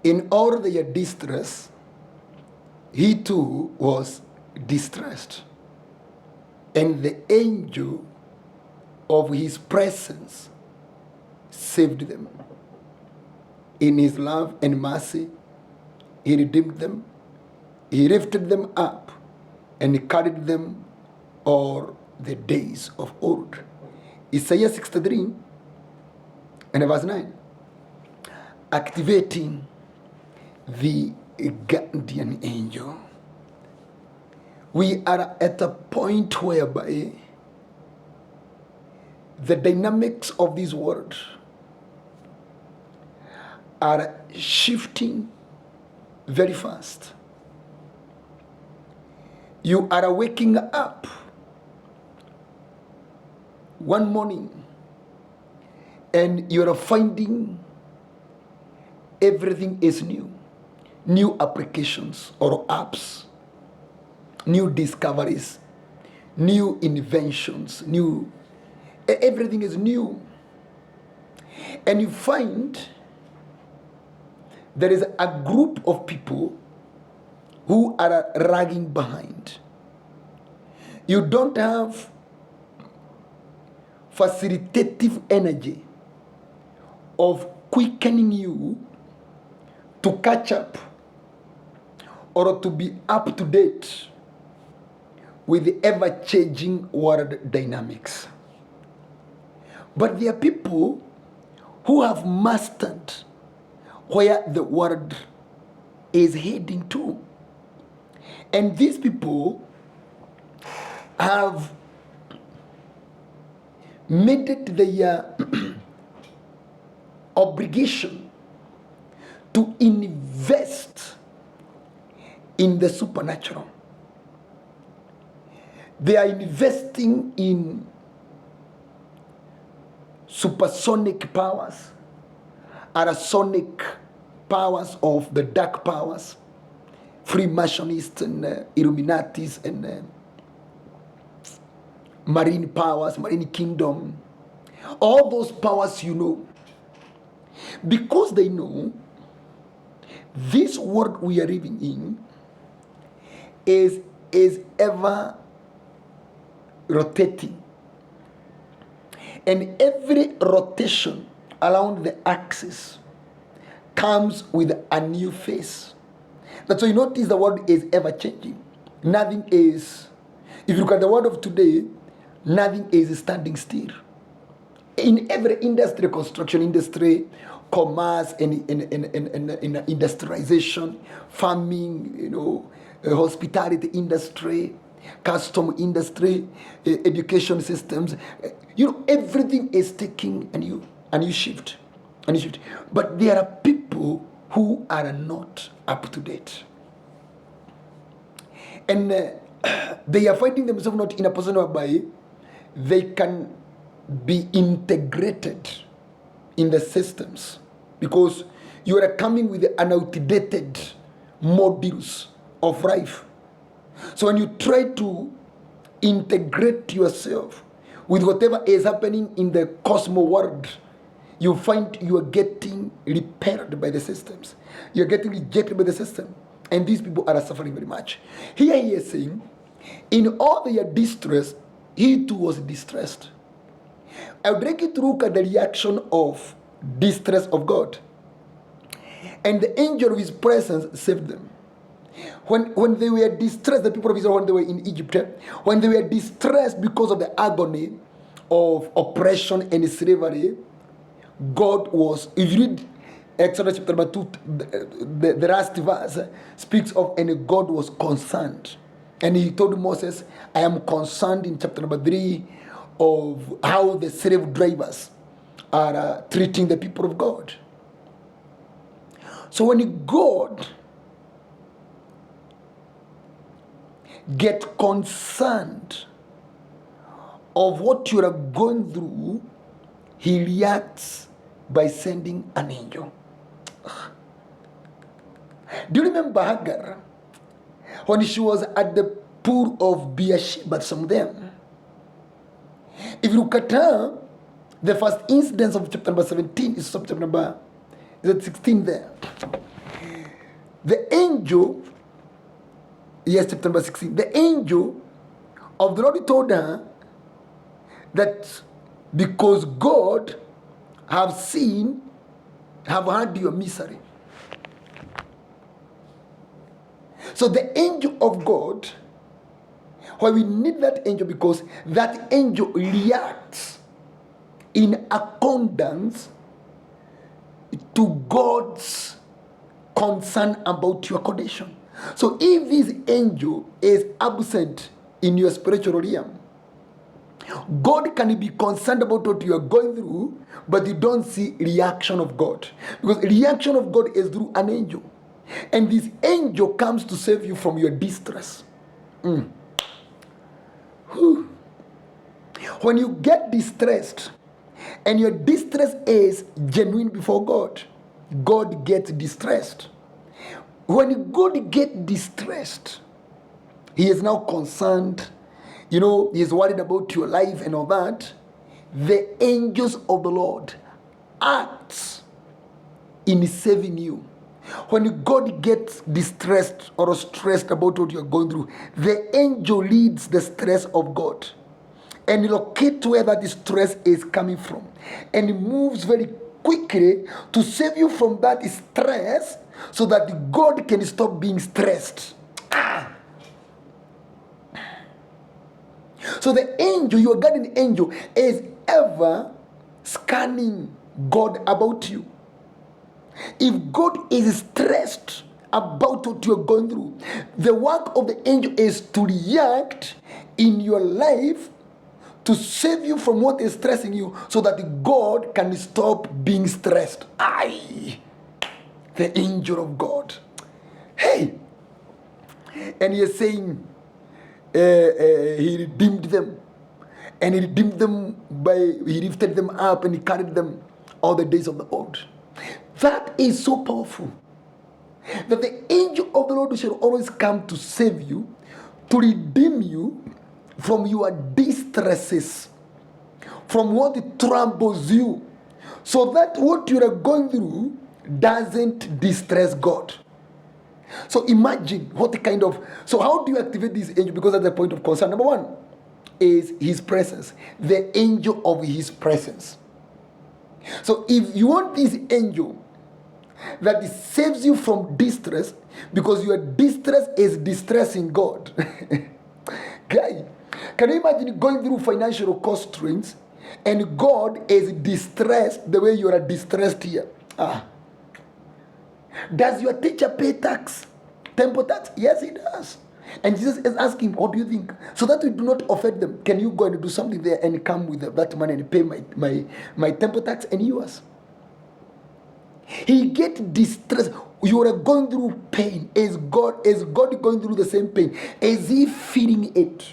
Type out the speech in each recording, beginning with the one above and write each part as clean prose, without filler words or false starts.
In all their distress, he too was distressed. And the angel of his presence saved them. In his love and mercy, he redeemed them. He lifted them up and he carried them all the days of old. Isaiah 63 and verse 9. Activating the guardian angel. We are at a point whereby the dynamics of this world are shifting very fast. You are waking up one morning and you are finding everything is new. New applications or apps, new discoveries, new inventions, everything is new. And you find there is a group of people who are lagging behind. You don't have facilitative energy of quickening you to catch up or to be up to date with the ever-changing world dynamics. But there are people who have mastered where the world is heading to. And these people have made it their obligation to invest in the supernatural. They are investing in supersonic powers, arasonic powers of the dark powers, Freemasonists and Illuminatis and marine powers, marine kingdom, all those powers, because they know this world we are living in is ever rotating, and every rotation around the axis comes with a new face. That's why you notice the world is ever changing. Nothing is, if you look at the world of today, nothing is standing still. In every industry, construction industry, commerce, and industrialization, farming, hospitality industry, custom industry, education systems, everything is taking a new shift. But there are people who are not up to date. And they are finding themselves not in a position whereby they can be integrated in the systems, because you are coming with an outdated modules of life. So when you try to integrate yourself with whatever is happening in the cosmo world, you find you are getting repelled by the systems. You are getting rejected by the system. And these people are suffering very much. Here he is saying, in all their distress, he too was distressed. I would like you to look at the reaction of distress of God. And the angel of his presence saved them. When they were distressed, the people of Israel, when they were in Egypt, when they were distressed because of the agony of oppression and slavery, God was, if you read Exodus chapter 2, the last verse speaks of, and God was concerned. And he told Moses, I am concerned in chapter 3 of how the slave drivers are treating the people of God. So when God gets concerned of what you are going through, he reacts by sending an angel. Do you remember Hagar when she was at the pool of Beersheba, some of them? If you look at her, the first incident of chapter number 17 is chapter number 16 there. The angel, yes, chapter number 16, the angel of the Lord told her that because God have heard your misery. So the angel of God, why we need that angel, because that angel reacts in accordance to God's concern about your condition. So if this angel is absent in your spiritual realm, God can be concerned about what you are going through, but you don't see reaction of God, because reaction of God is through an angel, and this angel comes to save you from your distress. When you get distressed and your distress is genuine before God, God gets distressed. When God gets distressed, He is now concerned, He is worried about your life and all that. The angels of the Lord act in saving you. When God gets distressed or stressed about what you're going through, the angel leads the stress of God and locate where that stress is coming from, and he moves very quickly to save you from that stress, so that God can stop being stressed. So the angel, your guardian angel, is ever scanning God about you. If God is stressed about what you're going through, the work of the angel is to react in your life to save you from what is stressing you, so that God can stop being stressed. The angel of God. Hey! And he is saying, he redeemed them. And he redeemed them he lifted them up and he carried them all the days of the old. That is so powerful, that the angel of the Lord shall always come to save you, to redeem you from your distresses, from what troubles you, so that what you are going through doesn't distress God. So imagine so how do you activate this angel? Because that's the point of concern. Number one is his presence, the angel of his presence. So if you want this angel that saves you from distress, because your distress is distressing God. Guy, can you imagine going through financial constraints and God is distressed the way you are distressed here? Does your teacher pay tax? Temple tax? Yes, he does. And Jesus is asking, what do you think? So that we do not offend them, can you go and do something there and come with that money and pay my temple tax and yours? He get distressed. You are going through pain. Is God going through the same pain? Is he feeling it?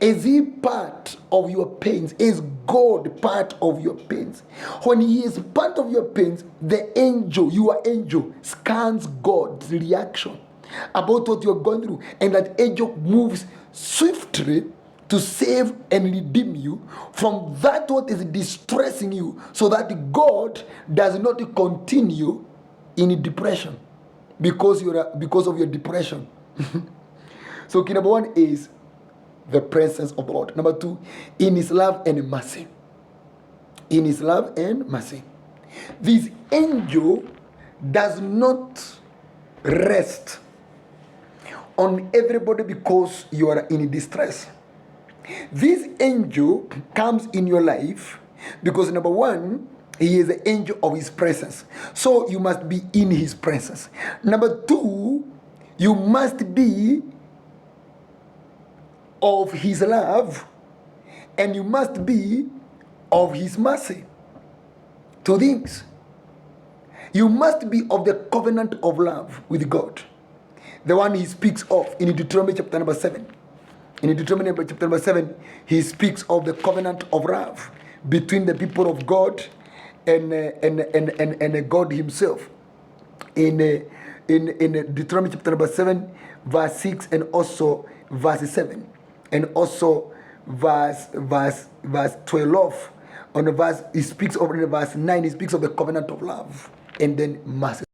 Is he part of your pains? Is God part of your pains? When he is part of your pains, the angel, your angel, scans God's reaction about what you're going through, and that angel moves swiftly to save and redeem you from that what is distressing you, so that God does not continue in depression because of your depression. So number one is the presence of the Lord. Number two, in his love and mercy. In his love and mercy. This angel does not rest on everybody because you are in distress. This angel comes in your life because number one, he is the angel of his presence. So you must be in his presence. Number two, you must be of his love, and you must be of his mercy. Two things. You must be of the covenant of love with God, the one he speaks of in Deuteronomy chapter number 7. In Deuteronomy chapter number 7, he speaks of the covenant of love between the people of God and God himself. In Deuteronomy chapter number 7, verse 6, and also verse 7, and also verse 12. On the verse, he speaks of, in verse 9, he speaks of the covenant of love, and then mercy.